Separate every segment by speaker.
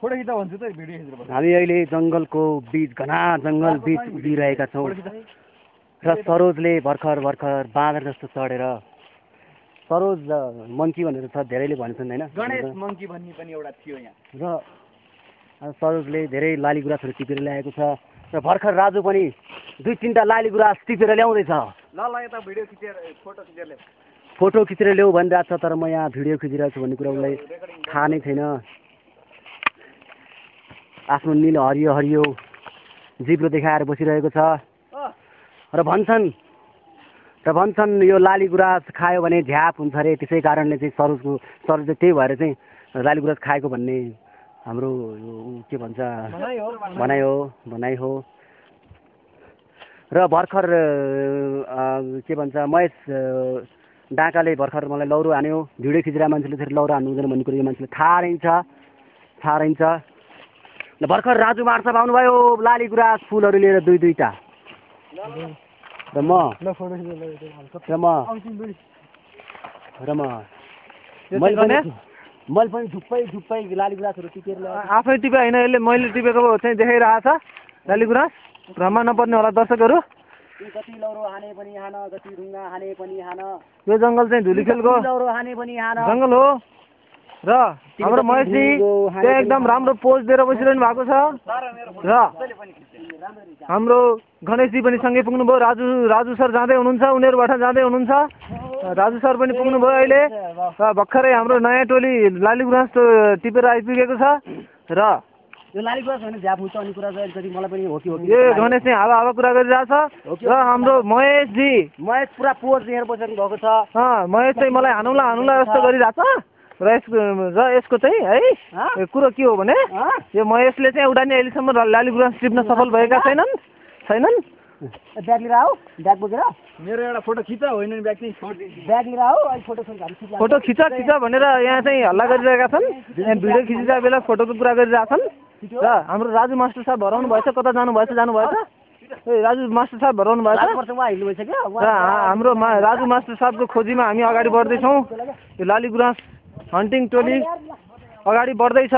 Speaker 1: Photo खिच्दा भन्छु त भिडियो खिचेर
Speaker 2: हामी अहिले जङ्गलको बीच घना जङ्गल बीच उभिरहेका छौँ र सरोजले भर्खर बाँदर जस्तो चढेर सरोज मङ्की भनेर छ धेरैले भन्छन् हैन
Speaker 1: गणेश मङ्की भन्ने पनि एउटा थियो यहाँ
Speaker 2: र सरोजले धेरै लाली गुराँसहरू टिपेर ल्याएको छ र भर्खर राजु पनि 2-3टा लाली गुराँस टिपेर ल्याउँदैछ
Speaker 1: ल यता भिडियो खिचेर
Speaker 2: फोटो खिचेर ल्याऊ भनिरहेको छ तर म यहाँ भिडियो खिचिरहेको छु भन्ने कुरा उसलाई थाहा नै छैन आफ्नो निलो हरियो जिब्रो देखाएर बसिरहेको छ र भन्छन् यो लाली गुराँस खायो भने झ्याप हुन्छ अरे त्यसै कारणले चाहिँ सरोज त्यही भएर चाहिँ लाली गुराँस खाएको भन्ने हाम्रो के भन्छ भनाइ हो र भर्खर के भन्छ महेश डाकाले भर्खर मलाई लौरो हान्यो भिडियो खिचिरहेको मान्छेले फेरि लौरो हान्नु हुँदैन भन्ने कुरो यो मान्छेले थाहा रहन्छ ल भर्खर राजु मार्छ आउनुभयो लाली गुराँस फुलहरू लिएर 2-2टा र म मैले पनि धुप्पै लाली गुराँसहरू टिपेर
Speaker 3: आफै टिपे होइन यसले मैले टिपेको चाहिँ देखाइरहेको छ लाली गुराँस भ्रममा नपर्ने होला दर्शकहरू
Speaker 2: कति लौरो हाने पनि हान कति ढुङ्गा हाने पनि हान
Speaker 3: यो जङ्गल चाहिँ धुलीखेलको
Speaker 2: लौरो हाने पनि हान
Speaker 3: जङ्गल हो र हाम्रो महेशजी त्यहाँ एकदम राम्रो पोज दिएर बसिरहनु भएको छ र हाम्रो गणेशजी पनि सँगै पुग्नुभयो राजु सर जाँदै हुनुहुन्छ उनीहरूबाट जाँदै हुनुहुन्छ राजु सर पनि पुग्नुभयो अहिले भर्खरै हाम्रो नयाँ टोली लाली गुराँस टिपेर आइपुगेको छ र
Speaker 2: यो लाली गुराँस भने झ्याप हुन्छ अनि कुरा चाहिँ अलिकति मलाई पनि हो कि
Speaker 3: यो गणेश चाहिँ हावा कुरा गरिरहेछ र हाम्रो महेश
Speaker 2: पुरा पोज लिएर बसिरहनु भएको छ
Speaker 3: महेश चाहिँ मलाई हानुला जस्तो गरिरहेछ र यसको चाहिँ है कुरो के हो भने यो महेशले चाहिँ एउटा नि अहिलेसम्म लाली गुराँस टिप्न सफल भएका छैनन्
Speaker 2: ब्याग लिएर आऊ ब्याग बोकेर
Speaker 1: मेरो एउटा फोटो खिच होइन नि
Speaker 2: ब्याग लिएर आऊ अहिले
Speaker 3: फोटो खिच भनेर यहाँ चाहिँ हल्ला गरिरहेका छन् यहाँ भिडियो खिचिरहेको बेला फोटोको कुरा गरिरहेका छन् र हाम्रो राजु मास्टर साहब हराउनु भएछ कता जानुभएछ राजु मास्टर साहब हराउनु भएछ र हाम्रो राजु मास्टर साहबको खोजीमा हामी अगाडि बढ्दैछौँ यो लाली गुराँस हन्टिङ टोली अगाडि बढ्दैछ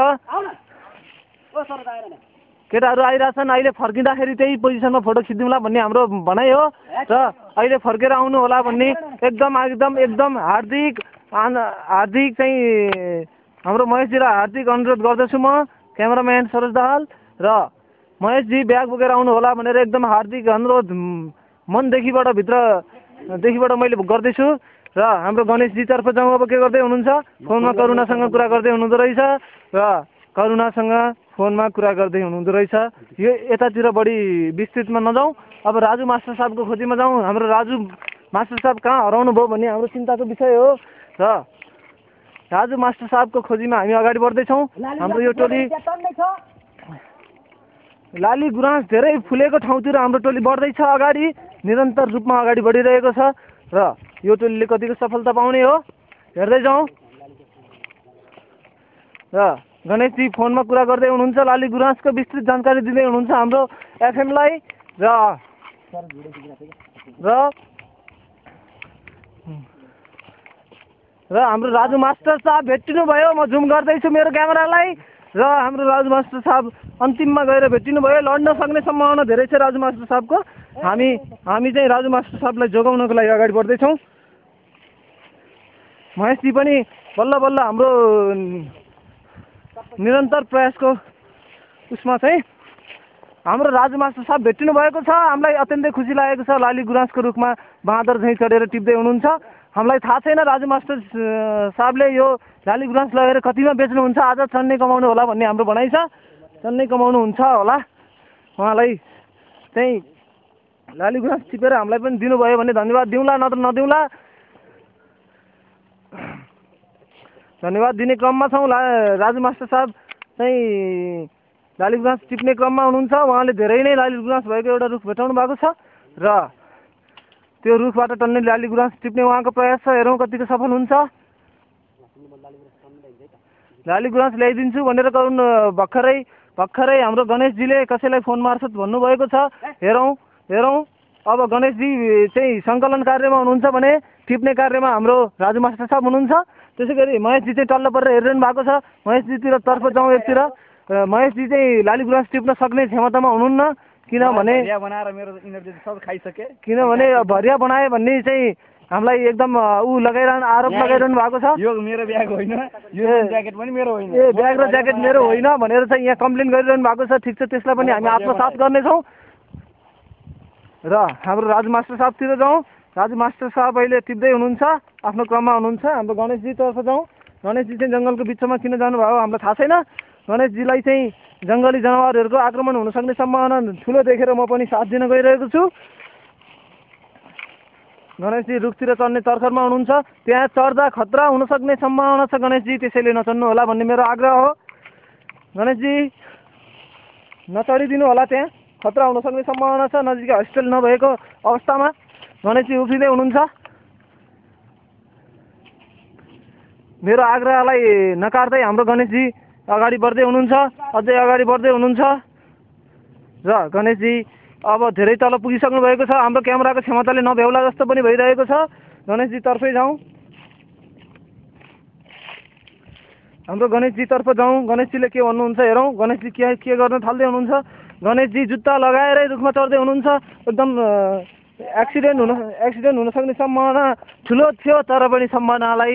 Speaker 3: केटाहरू आइरहेछन् अहिले फर्किँदाखेरि त्यही पोजिसनमा फोटो खिचिदिउँला भन्ने हाम्रो भनाइ हो र अहिले फर्केर आउनु होला भन्ने एकदम हार्दिक चाहिँ हाम्रो महेशजीलाई हार्दिक अनुरोध गर्दछु म क्यामेराम्यान सरोज दाहाल र महेशजी ब्याग बोकेर आउनु होला भनेर एकदम हार्दिक अनुरोध भित्रदेखिबाट मैले गर्दैछु र हाम्रो गणेशजीतर्फ जाउँ अब के गर्दै हुनुहुन्छ फोनमा करुणासँग कुरा गर्दै हुनुहुँदो रहेछ र करुणासँग फोनमा कुरा गर्दै हुनुहुँदो रहेछ यो यतातिर बढी विस्तृतमा नजाउँ अब राजु मास्टर साहबको खोजीमा जाउँ हाम्रो राजु मास्टर साहब कहाँ हराउनु भयो भन्ने हाम्रो चिन्ताको विषय हो र राजु मास्टर साहबको खोजीमा हामी अगाडि बढ्दैछौँ हाम्रो यो टोली लाली गुराँस धेरै फुलेको ठाउँतिर हाम्रो टोली बढ्दैछ अगाडि निरन्तर रूपमा अगाडि बढिरहेको छ र यो टोलीले कतिको सफलता पाउने हो हेर्दै जाउँ र गणेशजी फोनमा कुरा गर्दै हुनुहुन्छ लाली गुराँसको विस्तृत जानकारी दिँदै हुनुहुन्छ हाम्रो एफएमलाई र हाम्रो राजु मास्टर साहब भेटिनु भयो म जुम गर्दैछु मेरो क्यामेरालाई र हाम्रो राजु मास्टर साहब अन्तिममा गएर भेटिनु भयो लड्न सक्ने सम्भावना धेरै छ राजु मास्टर साहबको हामी चाहिँ राजु मास्टर साहबलाई जोगाउनको लागि अगाडि बढ्दैछौँ महेशजी पनि बल्ल हाम्रो निरन्तर प्रयासको उसमा चाहिँ हाम्रो राजु मास्टर साहब भेटिनु भएको छ हामीलाई अत्यन्तै खुसी लागेको छ लाली गुराँसको रुखमा बाँदर झैँ चढेर टिप्दै हुनुहुन्छ हामीलाई थाहा छैन राजु मास्टर साहबले यो लाली गुराँस लगेर कतिमा बेच्नुहुन्छ आज चन्नै कमाउनु होला भन्ने हाम्रो भनाइ छ चन्नै कमाउनु हुन्छ होला उहाँलाई चाहिँ लाली गुराँस टिपेर हामीलाई पनि दिनुभयो भने धन्यवाद दिउँला नत्र नदिउँला धन्यवाद दिने क्रममा छौँ राजु मास्टर साहब चाहिँ लाली गुराँस टिप्ने क्रममा हुनुहुन्छ उहाँले धेरै नै लाली गुराँस भएको एउटा रुख भेटाउनु भएको छ र त्यो रुखबाट टन्ने लाली गुराँस टिप्ने उहाँको प्रयास छ हेरौँ कतिको सफल हुन्छ लाली गुराँस ल्याइदिन्छु भनेर भर्खरै हाम्रो गणेशजीले कसैलाई फोन मार्फत भन्नुभएको छ हेरौँ अब गणेशजी चाहिँ सङ्कलन कार्यमा हुनुहुन्छ भने टिप्ने कार्यमा हाम्रो राजु मास्टर साहब हुनुहुन्छ त्यसै गरी महेशजी चाहिँ टल्ल परेर हेरिरहनु भएको छ महेशजीतिर तर्फ जाउँ एकतिर महेशजी चाहिँ लाली गुराँस टिप्न सक्ने क्षमतामा हुनुहुन्न किनभने
Speaker 1: भरिया बनाएर मेरो यिनीहरूले सब खाइसके
Speaker 3: किनभने भरिया बनाए भन्ने चाहिँ हामीलाई एकदम ऊ लगाइरहनु आरोप लगाइरहनु भएको छ
Speaker 1: यो मेरो ब्याग होइन यो ज्याकेट पनि मेरो होइन
Speaker 3: ए ब्याग र ज्याकेट मेरो होइन भनेर चाहिँ यहाँ कम्प्लेन गरिरहनु भएको छ ठिक छ त्यसलाई पनि हामी आत्मसात गर्नेछौँ र हाम्रो राजु मास्टर साहबतिर जाउँ राजु मास्टर साहब अहिले टिप्दै हुनुहुन्छ आफ्नो क्रममा हुनुहुन्छ हाम्रो गणेशजीतर्फ जाउँ गणेशजी चाहिँ जङ्गलको बिचमा किन जानुभयो हामीलाई थाहा छैन गणेशजीलाई चाहिँ जङ्गली जनावरहरूको आक्रमण हुन सक्ने सम्भावना ठुलो देखेर म पनि साथ दिन गइरहेको छु गणेशजी रुखतिर चढ्ने तर्खरमा हुनुहुन्छ त्यहाँ चढ्दा खतरा हुन सक्ने सम्भावना छ गणेशजी त्यसैले नचढ्नु होला भन्ने मेरो आग्रह हो गणेशजी नचढिदिनु होला त्यहाँ खतरा हुन सक्ने सम्भावना छ नजिकै हस्टेल नभएको अवस्थामा गणेशजी उफ्रिँदै हुनुहुन्छ मेरो आग्रहलाई नकार्दै हाम्रो गणेशजी अगाडि बढ्दै हुनुहुन्छ अझै अगाडि बढ्दै हुनुहुन्छ र गणेशजी अब धेरै तल पुगिसक्नु भएको छ हाम्रो क्यामेराको क्षमताले नभ्याउला जस्तो पनि भइरहेको छ गणेशजी तर्फै जाउँ हाम्रो गणेशजीतर्फ जाउँ गणेशजीले के भन्नुहुन्छ हेरौँ गणेशजी के गर्न थाल्दै हुनुहुन्छ गणेशजी जुत्ता लगाएरै रुखमा चढ्दै हुनुहुन्छ एकदम एक्सिडेन्ट हुन सक्ने सम्भावना ठुलो थियो तर पनि सम्भावनालाई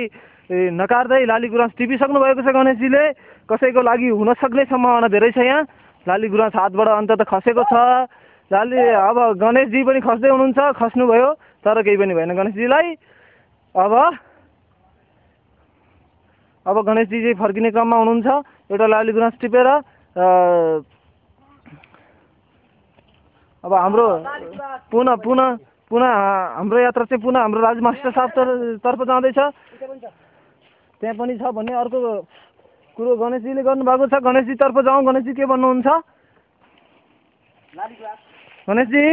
Speaker 3: नकार्दै लाली गुराँस टिपिसक्नु भएको छ गणेशजीले कसैको लागि हुन सक्ने सम्भावना धेरै छ यहाँ लाली गुराँस हातबाट अन्तत खसेको छ लाली अब गणेशजी पनि खस्दै हुनुहुन्छ खस्नुभयो तर केही पनि भएन गणेशजीलाई अब गणेशजी चाहिँ फर्किने क्रममा हुनुहुन्छ एउटा लाली गुराँस टिपेर अब हाम्रो पुनः हाम्रो यात्रा चाहिँ पुनः हाम्रो राजु मास्टर साहबतर्फ जाँदैछ त्यहाँ पनि छ भन्ने अर्को कुरो गणेशजीले गर्नुभएको छ गणेशजीतर्फ जाउँ गणेशजी के भन्नुहुन्छ गणेशजी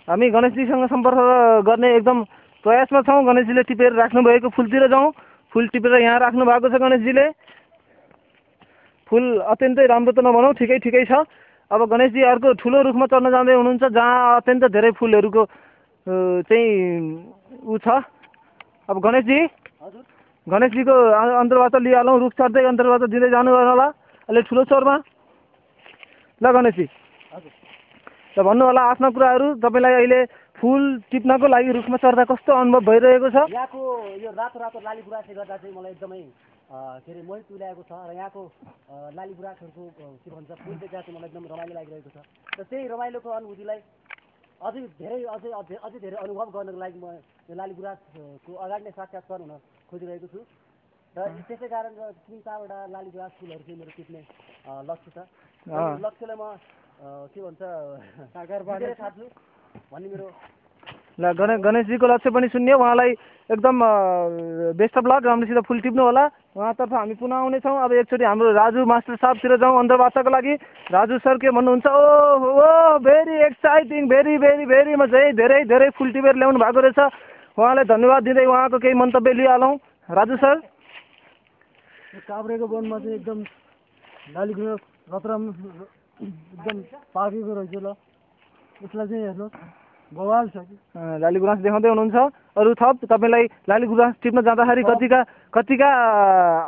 Speaker 3: हामी गणेशजीसँग सम्पर्क गर्ने एकदम प्रयासमा छौँ गणेशजीले टिपेर राख्नुभएको फुलतिर जाउँ फुल टिपेर यहाँ राख्नु भएको छ गणेशजीले फुल अत्यन्तै राम्रो त नभनौँ ठिकै छ अब गणेशजी अर्को ठुलो रुखमा चढ्न जाँदै हुनुहुन्छ जहाँ अत्यन्त धेरै फुलहरूको चाहिँ ऊ छ अब गणेशजीको अन्तर्वार्ता लिइहालौँ रुख चढ्दै अन्तर्वार्ता दिँदै जानु होला अलि ठुलो स्वरमा ल गणेशजी ल भन्नु होला आफ्ना कुराहरू तपाईँलाई अहिले फुल टिप्नको लागि रुखमा चढ्दा कस्तो अनुभव भइरहेको छ
Speaker 2: यहाँको यो रातो लाली गुराँसले गर्दा चाहिँ मलाई एकदमै के अरे मोहित तुल्याएको छ र यहाँको लाली गुराँसहरूको के भन्छ फुल देख्दा चाहिँ मलाई एकदम रमाइलो लागिरहेको छ र त्यही रमाइलोको अनुभूतिलाई अझै धेरै अनुभव गर्नको लागि म यो लाली गुराँसको अगाडि नै साक्षात्कार हुन खोजिरहेको छु र त्यसै कारण 3-4वटा लाली गुराँस फुलहरू चाहिँ मेरो टिप्ने लक्ष्य छ लक्ष्यलाई म के भन्छ साकार पारेर थाल्छु भन्ने मेरो
Speaker 3: ल गणेशजीको लक्ष्य पनि सुन्यो उहाँलाई एकदम बेस्ट अफ लक राम्रोसित फुल टिप्नु होला उहाँतर्फ हामी पुनः आउनेछौँ अब एकचोटि हाम्रो राजु मास्टर साहबतिर जाउँ अन्तर्वार्ताको लागि राजु सर के भन्नुहुन्छ ओ भेरी एक्साइटिङ भेरी म चाहिँ धेरै फुल टिपेर ल्याउनु भएको रहेछ उहाँलाई धन्यवाद दिँदै उहाँको केही मन्तव्य लिइहालौँ राजु सर
Speaker 1: काभ्रेको वनमा चाहिँ एकदम लाली गुराँस रतराम एकदम पाकेको रहेछ ल यसलाई चाहिँ हेर्नुहोस् बवाल छ कि
Speaker 3: लाली गुराँस देखाउँदै हुनुहुन्छ अरू थप तपाईँलाई लाली गुराँस टिप्न जाँदाखेरि कतिका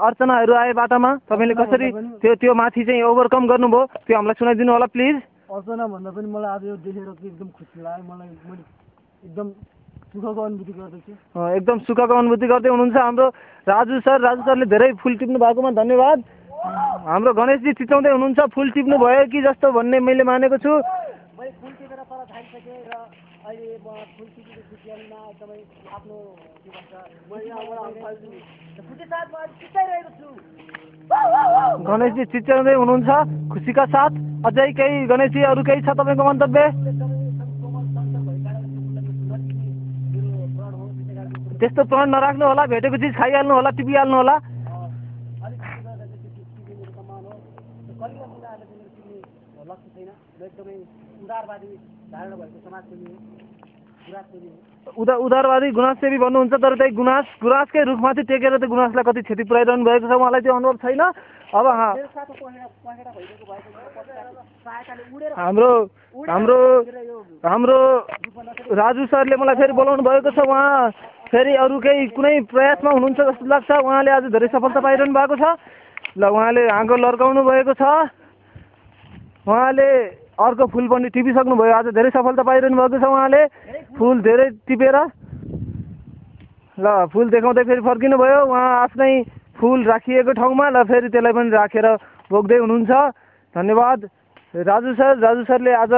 Speaker 3: अर्चनाहरू आए बाटामा तपाईँले कसरी त्यो माथि चाहिँ ओभरकम गर्नुभयो त्यो हामीलाई सुनाइदिनु होला प्लिज
Speaker 1: अर्चना भन्दा पनि मलाई आज यो देखेर एकदम खुसी लाग्यो मैले एकदम सुखको अनुभूति गर्दैछु
Speaker 3: एकदम सुखको अनुभूति गर्दै हुनुहुन्छ हाम्रो राजु सरले धेरै फुल टिप्नु भएकोमा धन्यवाद हाम्रो गणेशजी चिचाउँदै हुनुहुन्छ फुल टिप्नु भयो कि जस्तो भन्ने मैले मानेको छु
Speaker 2: फुल टिपेर पर थालिसकेँ र अहिले म फुल टिपेको खुसियालीमा एकदमै आफ्नो के भन्छ खुसी साथ म चिचाइरहेको छु
Speaker 3: गणेशजी चिचाउँदै हुनुहुन्छ खुसीका साथ अझै केही गणेशजी अरू केही छ तपाईँको मन्तव्य त्यस्तो प्रण नराख्नु होला भेटेको चिज खाइहाल्नु होला टिपिहाल्नु होला उदारवादी गुनाससेवी भन्नुहुन्छ तर त्यही गुनासकै रुखमाथि टेकेर त्यो गुनासलाई कति क्षति पुऱ्याइरहनु भएको छ उहाँलाई त्यो अनुभव छैन अब हाम्रो राजु सरले मलाई फेरि बोलाउनु भएको छ उहाँ फेरि अरू केही कुनै प्रयासमा हुनुहुन्छ जस्तो लाग्छ उहाँले आज धेरै सफलता पाइरहनु भएको छ ल उहाँले आगो लर्काउनु भएको छ। उहाँले अर्को फुल पनि टिपिसक्नुभयो। आज धेरै सफलता पाइरहनु भएको छ उहाँले फुल धेरै टिपेर। ल फुल देखाउँदै फेरि फर्किनु भयो उहाँ आफ्नै फुल राखिएको ठाउँमा। ल फेरि त्यसलाई पनि राखेर बोक्दै हुनुहुन्छ। धन्यवाद राजु सरले आज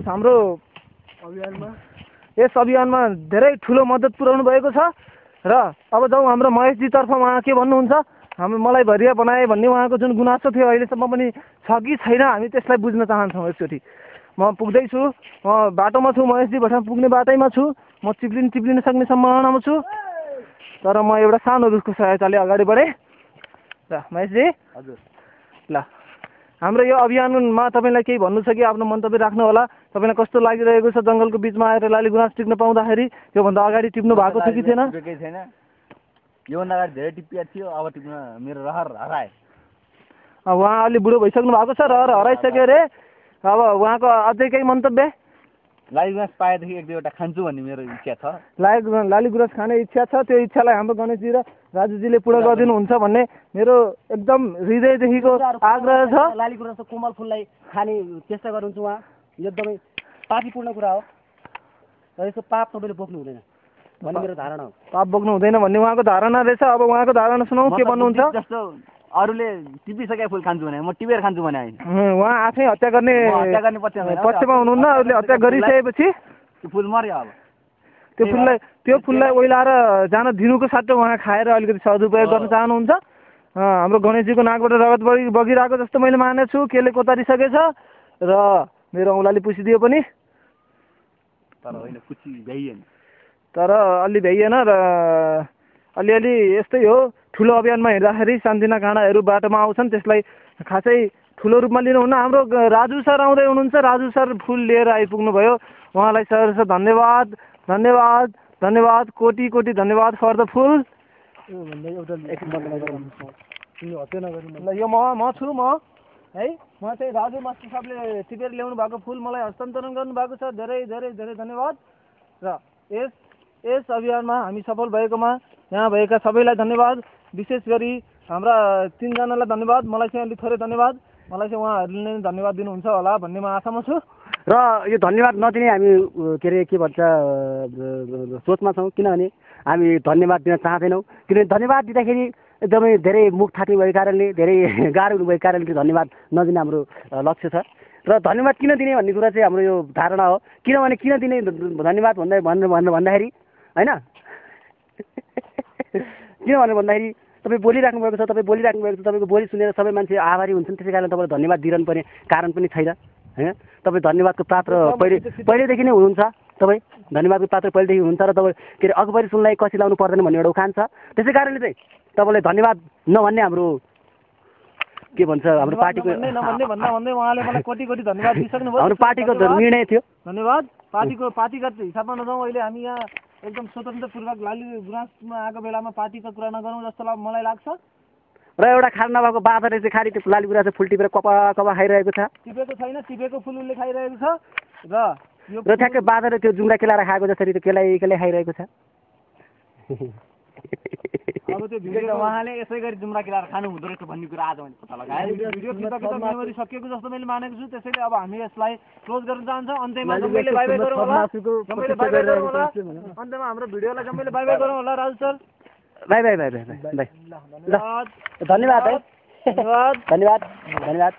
Speaker 3: हाम्रो यस अभियानमा धेरै ठुलो मद्दत पुर्याउनु भएको छ। र अब जाउँ हाम्रो महेशजीतर्फ। उहाँ के भन्नुहुन्छ? मलाई भरिया बनाए भन्ने उहाँको जुन गुनासो थियो अहिलेसम्म पनि छ कि छैन हामी त्यसलाई बुझ्न चाहन्छौँ एकचोटि। म पुग्दैछु, म बाटोमा छु, महेशजी भटार पुग्ने बाटैमा छु। म चिप्लिन सक्ने सम्भावनामा छु। तर म एउटा सानो रुखको सहायताले अगाडि बढेँ। ल महेशजी
Speaker 2: हजुर
Speaker 3: ल हाम्रो यो अभियानमा तपाईँलाई केही भन्नु छ कि आफ्नो मन्तव्य राख्नु होला। तपाईँलाई कस्तो लागिरहेको छ जङ्गलको बिचमा आएर लाली गुराँस टिप्न पाउँदाखेरि? योभन्दा अगाडि टिप्नु भएको थियो कि थिएन?
Speaker 2: केही छैन, योभन्दा अगाडि धेरै टिपिएको थियो, अब टिप्न मेरो रहर हराए।
Speaker 3: उहाँ अलि बुढो भइसक्नु भएको छ, रहर हराइसक्यो अरे। अब उहाँको अझै केही मन्तव्य?
Speaker 2: लाली गुराँस पाएदेखि एक दुईवटा खान्छु भन्ने मेरो इच्छा छ।
Speaker 3: लाली गुराँस खाने इच्छा छ। त्यो इच्छालाई हाम्रो गणेशजी र राजुजीले पुरा गरिदिनुहुन्छ भन्ने मेरो एकदम हृदयदेखिको आग्रह छ।
Speaker 2: लाली गुराँसको कोमल फुललाई खाने चेष्टा गर्नुहुन्छ उहाँ, एकदमै पापीपूर्ण कुरा हो र यसो पाप तपाईँले बोक्नु हुँदैन भन्ने मेरो धारणा हो।
Speaker 3: पाप बोक्नु हुँदैन भन्ने उहाँको धारणा रहेछ। अब उहाँको धारणा सुनौँ, के भन्नुहुन्छ?
Speaker 2: जस्तो अरूले टिपिसकेको फुल खान्छु भने म टिपेर खान्छु भने होइन।
Speaker 3: उहाँ आफै हत्या गर्ने पक्षमा हुनुहुन्न। अरूले हत्या गरिसकेपछि
Speaker 2: त्यो फुल मर्यो। अब
Speaker 3: त्यो फुललाई ओइलाएर जान दिनुको साटो उहाँ खाएर अलिकति सदुपयोग गर्न चाहनुहुन्छ। हाम्रो गणेशजीको नाकबाट रगत बगिरहेको जस्तो मैले मानेको छु। केले कोतारिसकेछ र मेरो औँलाले पुसिदियो पनि, तर अलि भ्याइएन। र अलिअलि यस्तै हो, ठुलो अभियानमा हिँड्दाखेरि सानतिना काँडाहरू बाटोमा आउँछन्, त्यसलाई खासै ठुलो रूपमा लिनुहुन्न। हाम्रो राजु सर आउँदै हुनुहुन्छ। राजु सर फुल लिएर आइपुग्नु भयो। उहाँलाई सहर्ष धन्यवाद धन्यवाद धन्यवाद, कोटी कोटी धन्यवाद फर द फुल। ल यो म छु है। म चाहिँ राजु मास्टर साहबले टिपेर ल्याउनु भएको फुल मलाई हस्तान्तरण गर्नुभएको छ। धेरै धेरै धेरै धन्यवाद। र यस अभियानमा हामी सफल भएकोमा यहाँ भएका सबैलाई धन्यवाद। विशेष गरी हाम्रा 3 जनालाई धन्यवाद। मलाई चाहिँ अलिक थोरै धन्यवाद। मलाई चाहिँ उहाँहरूले नै धन्यवाद दिनुहुन्छ होला भन्ने म आशामा छु।
Speaker 2: र यो धन्यवाद नदिने हामी के अरे के भन्छ सोचमा छौँ। किनभने हामी धन्यवाद दिन चाहँदैनौँ। किनभने धन्यवाद दिँदाखेरि एकदमै धेरै मुख थाक्ने भएको कारणले, धेरै गाह्रो हुनुभएको कारणले धन्यवाद नदिने हाम्रो लक्ष्य छ। र धन्यवाद किन दिने भन्ने कुरा चाहिँ हाम्रो यो धारणा हो। किनभने किन दिने धन्यवाद भन्दाखेरि होइन, किनभने भन्दाखेरि तपाईँ बोलिराख्नु भएको छ, तपाईँको बोली सुनेर सबै मान्छे आभारी हुन्छन्। त्यसै कारण तपाईँलाई धन्यवाद दिइरहनु पर्ने कारण पनि छैन होइन। तपाईँ धन्यवादको पात्र पहिलेदेखि नै हुनुहुन्छ। तपाईँ धन्यवादको पात्र पहिलेदेखि हुनुहुन्छ र तपाईँ के अरे अघिपरि सुनलाई कसी लाउनु पर्दैन भन्ने एउटा उखान छ। त्यसै कारणले चाहिँ तपाईँलाई धन्यवाद नभन्ने हाम्रो के भन्छ हाम्रो पार्टीको हाम्रो पार्टीको निर्णय थियो।
Speaker 3: धन्यवाद। पार्टीगत हिसाबमा नजाउँ। अहिले हामी यहाँ एकदम स्वतन्त्रपूर्वक लाली गुराँसमा आएको बेलामा पार्टीको कुरा नगरौँ जस्तो मलाई लाग्छ।
Speaker 2: र एउटा खान नभएको बाँदरले चाहिँ खालि त्यो लाली गुराँस फुल टिपेर कपा खाइरहेको छ।
Speaker 3: टिपेको छैन, टिपेको फुल उसले खाइरहेको छ।
Speaker 2: र ठ्याक्कै बाँदरले त्यो जुङ्गा केलाएर खाएको जसरी त्यो केलाई खाइरहेको छ।
Speaker 3: अब त्यो भिडियो उहाँले यसै गरी जुम्रा केलाएर खानु हुँदो रहेछ भन्ने कुरा आज मैले पत्ता लगाएँ। भिडियो मेमोरी सकिएको जस्तो मैले मानेको छु। त्यसैले अब हामी यसलाई क्लोज गर्न चाहन्छौँ। अन्त्यमा जम्मैले बाई बाई गरौँ होला। अन्त्यमा हाम्रो भिडियोलाई जम्मैले बाई बाई गरौँ होला। Raju sir
Speaker 2: by by by by by. धन्यवाद है। धन्यवाद धन्यवाद।